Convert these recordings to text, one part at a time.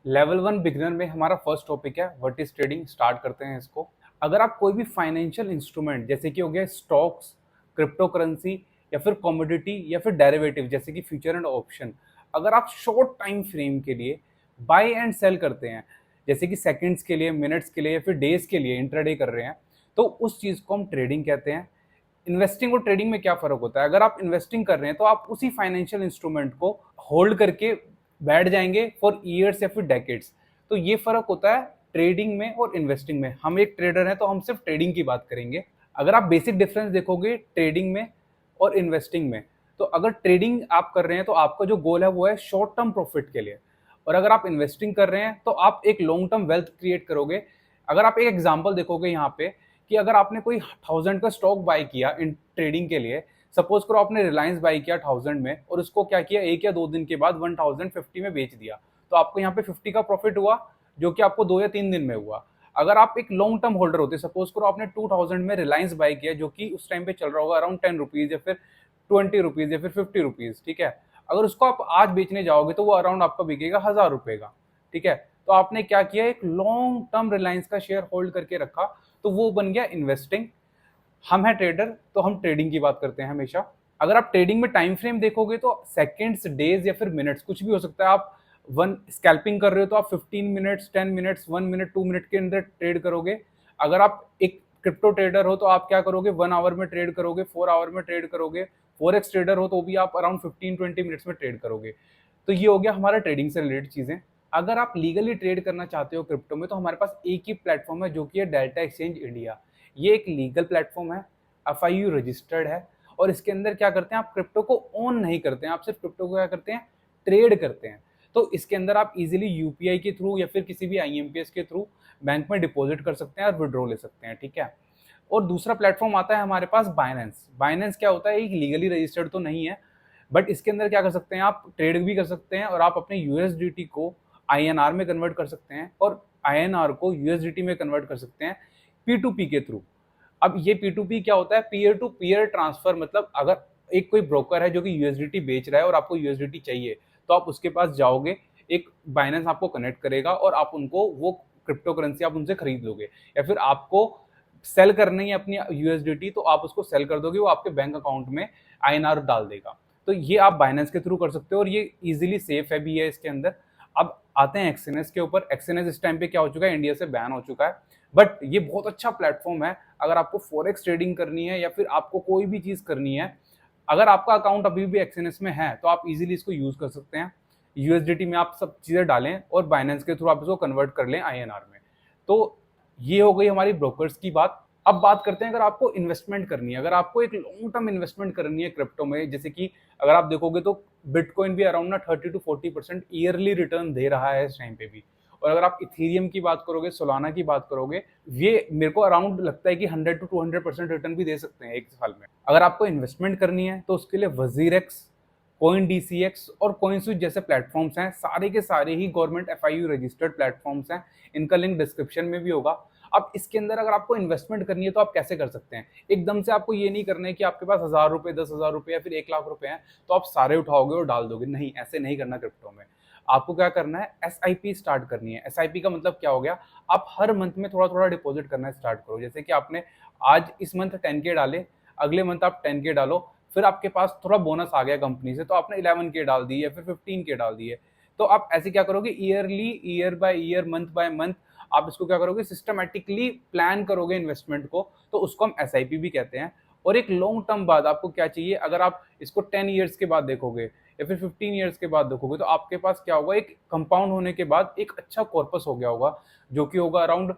Level 1 beginner में हमारा first topic है व्हाट इज ट्रेडिंग। स्टार्ट करते हैं इसको। अगर आप कोई भी फाइनेंशियल इंस्ट्रूमेंट जैसे कि हो गया स्टॉक्स, क्रिप्टो करेंसी या फिर कमोडिटी या फिर डेरिवेटिव जैसे कि फ्यूचर एंड ऑप्शन, अगर आप शॉर्ट टाइम फ्रेम के लिए बाय एंड सेल करते हैं, जैसे कि सेकंड्स के लिए, मिनट्स के लिए या फिर डेज के लिए इंट्राडे कर रहे हैं, तो उस चीज को हम ट्रेडिंग कहते हैं। इन्वेस्टिंग और ट्रेडिंग में क्या फर्क होता है? अगर आप इन्वेस्टिंग कर रहे हैं तो आप उसी फाइनेंशियल इंस्ट्रूमेंट को होल्ड करके बैठ जाएंगे फॉर ईयर्स या फिर डेकेड्स। तो ये फर्क होता है ट्रेडिंग में और इन्वेस्टिंग में। हम एक ट्रेडर हैं तो हम सिर्फ ट्रेडिंग की बात करेंगे। अगर आप बेसिक डिफरेंस देखोगे ट्रेडिंग में और इन्वेस्टिंग में, तो अगर ट्रेडिंग आप कर रहे हैं तो आपका जो गोल है वो है शॉर्ट टर्म प्रॉफिट के लिए, और अगर आप इन्वेस्टिंग कर रहे हैं तो आप एक लॉन्ग टर्म वेल्थ क्रिएट करोगे। अगर आप एक एग्जांपल देखोगे यहाँ पे कि अगर आपने कोई 1000 का स्टॉक बाय किया इन ट्रेडिंग के लिए, सपोज करो आपने रिलायंस बाय किया 1000 में और उसको क्या किया, एक या दो दिन के बाद 1050 में बेच दिया, तो आपको यहाँ पे 50 का प्रॉफिट हुआ, जो कि आपको 2 या 3 दिन में हुआ। अगर आप एक लॉन्ग टर्म होल्डर होते, सपोज करो आपने 2000 में रिलायंस बाय किया, जो कि उस टाइम पे चल रहा होगा अराउंड 10 रुपीज या फिर 20 रुपीज या फिर 50 रुपीज, ठीक है। अगर उसको आप आज बेचने जाओगे तो वो अराउंड आपका बिकेगा 1000 रुपए का, ठीक है। तो आपने क्या किया, एक लॉन्ग टर्म रिलायंस का शेयर होल्ड करके रखा, तो वो बन गया इन्वेस्टिंग। हम है ट्रेडर तो हम ट्रेडिंग की बात करते हैं हमेशा। अगर आप ट्रेडिंग में टाइम फ्रेम देखोगे तो सेकंड्स, डेज या फिर मिनट्स कुछ भी हो सकता है। आप वन स्कैल्पिंग कर रहे हो तो आप 15 मिनट्स, 10 मिनट्स, 1 मिनट, 2 मिनट के अंदर ट्रेड करोगे। अगर आप एक क्रिप्टो ट्रेडर हो तो आप क्या करोगे, 1 आवर में ट्रेड करोगे, 4 आवर में ट्रेड करोगे। फॉरेक्स ट्रेडर हो तो भी आप अराउंड 15-20 मिनट्स में ट्रेड करोगे। तो ये हो गया हमारा ट्रेडिंग से रिलेटेड चीजें। अगर आप लीगली ट्रेड करना चाहते हो क्रिप्टो में, तो हमारे पास एक ही प्लेटफॉर्म है जो कि है डेल्टा एक्सचेंज इंडिया। ये एक लीगल प्लेटफॉर्म है, FIU रजिस्टर्ड है, और इसके अंदर क्या करते हैं, आप क्रिप्टो को ओन नहीं करते हैं, आप सिर्फ क्रिप्टो को क्या करते हैं, ट्रेड करते हैं। तो इसके अंदर आप इजीली UPI के थ्रू या फिर किसी भी IMPS के थ्रू बैंक में डिपॉजिट कर सकते हैं और विड्रॉ ले सकते हैं, ठीक है। और दूसरा प्लेटफॉर्म आता है हमारे पास बाइनेंस। बाइनेंस क्या होता है, एक लीगली रजिस्टर्ड तो नहीं है, बट इसके अंदर क्या कर सकते हैं, आप ट्रेड भी कर सकते हैं और आप अपने USDT को INR में कन्वर्ट कर सकते हैं और INR को USDT में कन्वर्ट कर सकते हैं P2P के थ्रू। अब ये P2P क्या होता है, पीयर टू पीयर ट्रांसफर। मतलब अगर एक कोई ब्रोकर है जो कि USDT बेच रहा है और आपको USDT चाहिए, तो आप उसके पास जाओगे, एक बाइनेंस आपको कनेक्ट करेगा और आप उनको वो क्रिप्टो करेंसी आप उनसे खरीद लोगे। या फिर आपको सेल करनी है अपनी USDT, तो आप उसको सेल कर दोगे, वो आपके बैंक अकाउंट में INR डाल देगा। तो ये आप बाइनेंस के थ्रू कर सकते हो और ये इजीली सेफ है भी है इसके अंदर। अब आते हैं एक्सएनएस के ऊपर। एक्सएनएस इस टाइम पे क्या हो चुका है, इंडिया से बैन हो चुका है, बट ये बहुत अच्छा प्लेटफॉर्म है अगर आपको फॉरेक्स ट्रेडिंग करनी है या फिर आपको कोई भी चीज करनी है। अगर आपका अकाउंट अभी भी एक्सएनएस में है तो आप इजीली इसको यूज कर सकते हैं। USDT में आप सब चीजें डालें और बाइनेंस के थ्रू आप इसको कन्वर्ट कर लें INR में। तो ये हो गई हमारी ब्रोकर्स की बात। अब बात करते हैं अगर आपको इन्वेस्टमेंट करनी है, अगर आपको एक लॉन्ग टर्म इन्वेस्टमेंट करनी है क्रिप्टो में, जैसे कि अगर आप देखोगे तो बिटकॉइन भी अराउंड ना 30 to 40% ईयरली रिटर्न दे रहा है इस टाइम पे भी। और अगर आप इथेरियम की बात करोगे, सोलाना की बात करोगे, ये मेरे को अराउंड लगता है कि 100 to 200% रिटर्न भी दे सकते हैं एक साल में। अगर आपको इन्वेस्टमेंट करनी है तो उसके लिए वजीरेक्स, कॉइन DCX और कॉइन स्विच जैसे प्लेटफॉर्म्स हैं, सारे के सारे ही गवर्नमेंट FIU रजिस्टर्ड प्लेटफॉर्म्स हैं। इनका लिंक डिस्क्रिप्शन में भी होगा। अब इसके अंदर अगर आपको इन्वेस्टमेंट करनी है तो आप कैसे कर सकते हैं? एकदम से आपको ये नहीं करना है कि आपके पास 1000 रुपए, 10,000 रुपए या फिर 1 लाख रुपए हैं तो आप सारे उठाओगे और डाल दोगे। नहीं, ऐसे नहीं करना क्रिप्टो में। आपको क्या करना है, SIP स्टार्ट करनी है। SIP का मतलब क्या हो गया, आप हर मंथ में थोड़ा थोड़ा डिपॉजिट करना स्टार्ट करो। जैसे कि आपने आज इस मंथ 10K डाले, अगले मंथ आप 10K डालो, फिर आपके पास थोड़ा बोनस आ गया कंपनी से तो आपने 11K डाल दी या फिर 15K डाल दिए। तो आप ऐसे क्या करोगे, yearly, year by year, month by month आप इसको क्या करोगे, सिस्टमेटिकली प्लान करोगे इन्वेस्टमेंट को, तो उसको हम SIP भी कहते हैं। और एक लॉन्ग टर्म बाद आपको क्या चाहिए, अगर आप इसको 10 ईयर्स के बाद देखोगे या फिर 15 ईयर्स के बाद देखोगे, तो आपके पास क्या होगा, एक कंपाउंड होने के बाद एक अच्छा कॉर्पस हो गया होगा, जो कि होगा अराउंड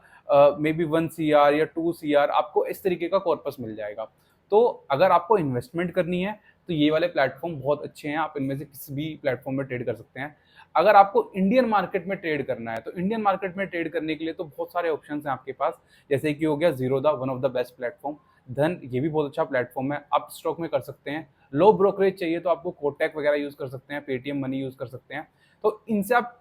मे बी 1 CR या 2 CR, आपको इस तरीके का कॉर्पस मिल जाएगा। तो अगर आपको इन्वेस्टमेंट करनी है तो ये वाले प्लेटफॉर्म बहुत अच्छे हैं, आप इनमें से किसी भी प्लेटफॉर्म में ट्रेड कर सकते हैं। अगर आपको इंडियन मार्केट में ट्रेड करना है तो इंडियन मार्केट में ट्रेड करने के लिए तो बहुत सारे ऑप्शंस हैं आपके पास, जैसे कि हो गया Zerodha, one of the best platform. धन, ये भी बहुत अच्छा प्लेटफॉर्म है, आप स्टॉक में कर सकते हैं। लो ब्रोकरेज चाहिए तो आपको कोटक वगैरह यूज कर सकते हैं, पेटीएम मनी यूज कर सकते हैं। तो इनसे आप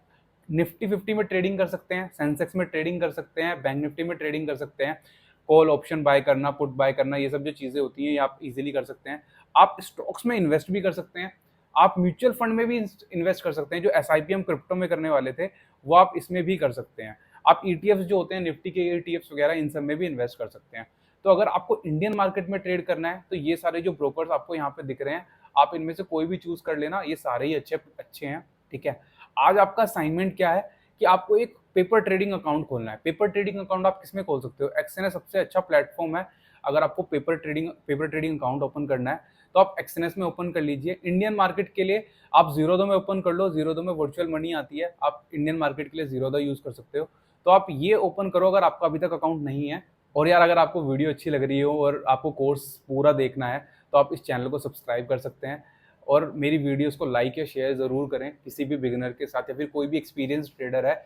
निफ्टी 50 में ट्रेडिंग कर सकते हैं, सेंसेक्स में ट्रेडिंग कर सकते हैं, बैंक निफ्टी में ट्रेडिंग कर सकते हैं। कॉल ऑप्शन बाय करना, पुट बाय करना, ये सब जो चीजें होती हैं ये आप इजीली कर सकते हैं। आप स्टॉक्स में इन्वेस्ट भी कर सकते हैं, आप म्यूचुअल फंड में भी इन्वेस्ट कर सकते हैं। जो SIP हम क्रिप्टो में करने वाले थे वो आप इसमें भी कर सकते हैं। आप ईटीएफ्स जो होते हैं, निफ्टी के ईटीएफ्स वगैरह, इन सब में भी इन्वेस्ट कर सकते हैं। तो अगर आपको इंडियन मार्केट में ट्रेड करना है तो ये सारे जो ब्रोकर्स आपको यहाँ पे दिख रहे हैं, आप इनमें से कोई भी चूज कर लेना, ये सारे ही अच्छे अच्छे हैं। ठीक है, आज आपका असाइनमेंट क्या है कि आपको एक पेपर ट्रेडिंग अकाउंट खोलना है। पेपर ट्रेडिंग अकाउंट आप किसमें खोल सकते हो? एक्सएनएस सबसे अच्छा प्लेटफॉर्म है। अगर आपको पेपर ट्रेडिंग अकाउंट ओपन करना है तो आप एक्सएनएस में ओपन कर लीजिए। इंडियन मार्केट के लिए आप जीरोधा में ओपन कर लो, जीरोधा में वर्चुअल मनी आती है, आप इंडियन मार्केट के लिए जीरोधा यूज कर सकते हो। तो आप ये ओपन करो अगर आपका अभी तक अकाउंट नहीं है। और यार अगर आपको वीडियो अच्छी लग रही हो और आपको कोर्स पूरा देखना है तो आप इस चैनल को सब्सक्राइब कर सकते हैं और मेरी वीडियोस को लाइक या शेयर ज़रूर करें किसी भी बिगिनर के साथ, या फिर कोई भी एक्सपीरियंस ट्रेडर है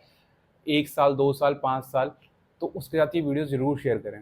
1 साल 2 साल 5 साल, तो उसके साथ ये वीडियो ज़रूर शेयर करें।